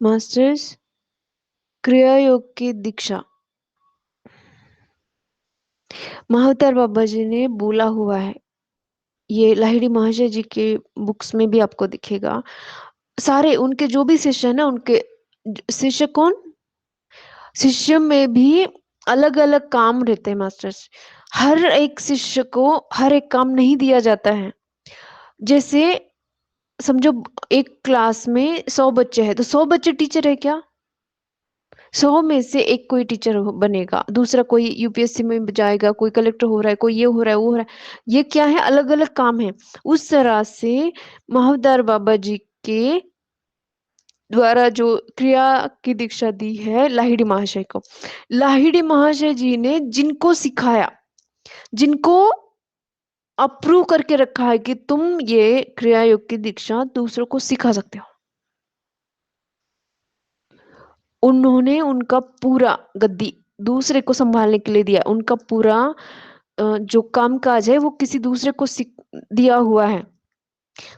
Masters क्रिया योग की दीक्षा महावतार बाबा जी ने बोला हुआ है। ये लाहिड़ी महाशय जी के बुक्स में भी आपको दिखेगा। सारे उनके जो भी शिष्य है ना, उनके शिष्य कौन, शिष्य में भी अलग अलग काम रहते हैं मास्टर्स। हर एक शिष्य को हर एक काम नहीं दिया जाता है। जैसे समझो एक क्लास में 100 बच्चे हैं तो 100 बच्चे टीचर है क्या? 100 में से एक कोई टीचर बनेगा, दूसरा कोई यूपीएससी में जाएगा, कोई कलेक्टर हो रहा है, कोई ये हो रहा है, वो हो रहा है। ये क्या है? अलग अलग काम है। उस तरह से महावतार बाबा जी के द्वारा जो क्रिया की दीक्षा दी है लाहिड़ी महाशय को, लाहिड़ी महाशय जी ने जिनको सिखाया, जिनको अप्रूव करके रखा है कि तुम ये क्रिया योग की दीक्षा दूसरों को सिखा सकते हो, उन्होंने उनका पूरा गद्दी दूसरे को संभालने के लिए दिया। उनका पूरा जो काम काज है वो किसी दूसरे को दिया हुआ है।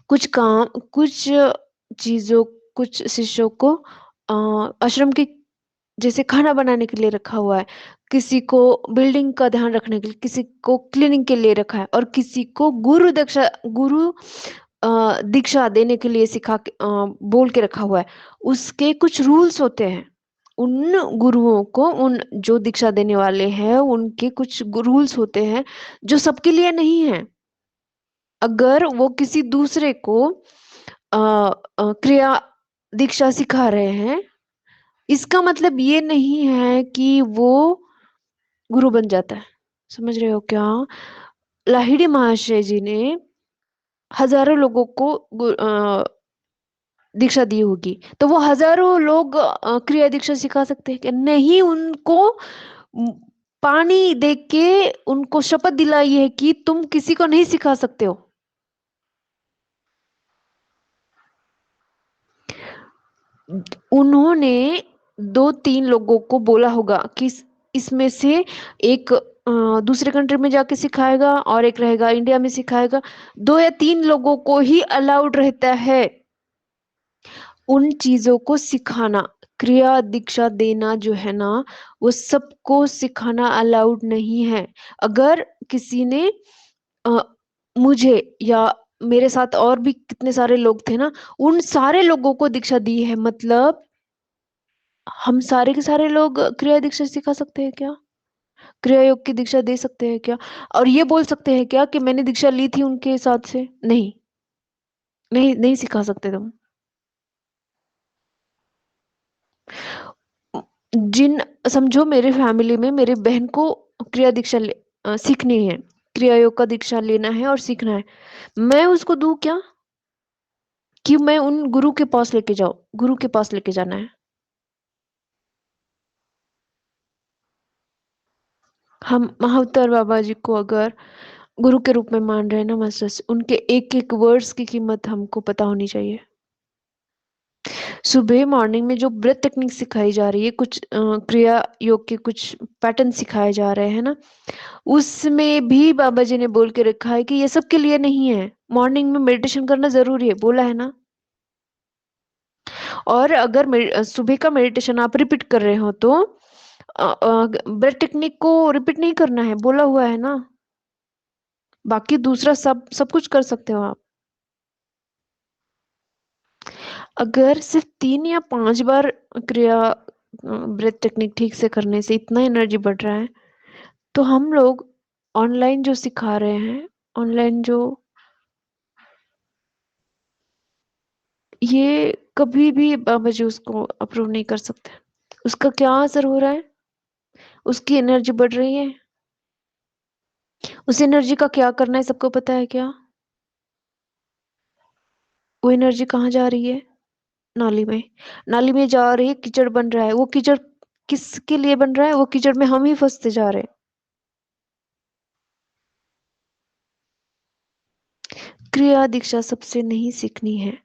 कुछ काम, कुछ चीजों, कुछ शिष्यों को आश्रम की जैसे खाना बनाने के लिए रखा हुआ है, किसी को बिल्डिंग का ध्यान रखने के लिए, किसी को क्लीनिंग के लिए रखा है, और किसी को गुरु दीक्षा देने के लिए सिखा के बोल के रखा हुआ है। उसके कुछ रूल्स होते हैं। उन गुरुओं को, उन जो दीक्षा देने वाले हैं, उनके कुछ रूल्स होते हैं जो सबके लिए नहीं है। अगर वो किसी दूसरे को क्रिया दीक्षा सिखा रहे हैं, इसका मतलब ये नहीं है कि वो गुरु बन जाता है। समझ रहे हो क्या? लाहिड़ी महाशय जी ने हजारों लोगों को दीक्षा दी होगी, तो वो हजारों लोग क्रिया दीक्षा सिखा सकते हैं क्या? नहीं। उनको म, पानी दे के उनको शपथ दिलाई है कि तुम किसी को नहीं सिखा सकते हो। उन्होंने 2-3 लोगों को बोला होगा कि इसमें से एक दूसरे कंट्री में जाके सिखाएगा और एक रहेगा इंडिया में सिखाएगा। 2 या 3 लोगों को ही अलाउड रहता है उन चीजों को सिखाना। क्रिया दीक्षा देना जो है ना, वो सबको सिखाना अलाउड नहीं है। अगर किसी ने अ, मुझे या मेरे साथ और भी कितने सारे लोग थे ना, उन सारे लोगों को दीक्षा दी है, मतलब हम सारे के सारे लोग क्रिया दीक्षा सिखा सकते हैं क्या? क्रिया योग की दीक्षा दे सकते हैं क्या? और ये बोल सकते हैं क्या कि मैंने दीक्षा ली थी उनके हिसाब से? नहीं, नहीं, नहीं सिखा सकते तुम। जिन समझो मेरे फैमिली में मेरी बहन को क्रिया दीक्षा सीखनी है, क्रिया योग का दीक्षा लेना है और सीखना है, मैं उसको दूं क्या कि मैं उन गुरु के पास लेके जाऊं? गुरु के पास लेके जाना है। हम महावतार बाबा जी को अगर गुरु के रूप में मान रहे हैं ना मास्टर्स, उनके एक एक वर्ड्स की कीमत हमको पता होनी चाहिए। सुबह मॉर्निंग में जो ब्रेथ टेक्निक सिखाई जा रही है, कुछ क्रिया योग के कुछ पैटर्न सिखाए जा रहे हैं ना, उसमें भी बाबा जी ने बोल के रखा है कि ये सब के लिए नहीं है। मॉर्निंग में मेडिटेशन करना जरूरी है, बोला है ना। और अगर सुबह का मेडिटेशन आप रिपीट कर रहे हो तो ब्रेथ टेक्निक को रिपीट नहीं करना है, बोला हुआ है ना। बाकी दूसरा सब सब कुछ कर सकते हो आप। अगर सिर्फ 3 या 5 बार क्रिया ब्रेथ टेक्निक ठीक से करने से इतना एनर्जी बढ़ रहा है, तो हम लोग ऑनलाइन जो सिखा रहे हैं, ऑनलाइन जो, ये कभी भी बाबा जी उसको अप्रूव नहीं कर सकते। उसका क्या असर हो रहा है? उसकी एनर्जी बढ़ रही है। उस एनर्जी का क्या करना है सबको पता है क्या? वो एनर्जी कहाँ जा रही है? नाली में। नाली में जा रही है, कीचड़ बन रहा है। वो कीचड़ किसके लिए बन रहा है? वो कीचड़ में हम ही फंसते जा रहे हैं। क्रिया दीक्षा सबसे नहीं सीखनी है।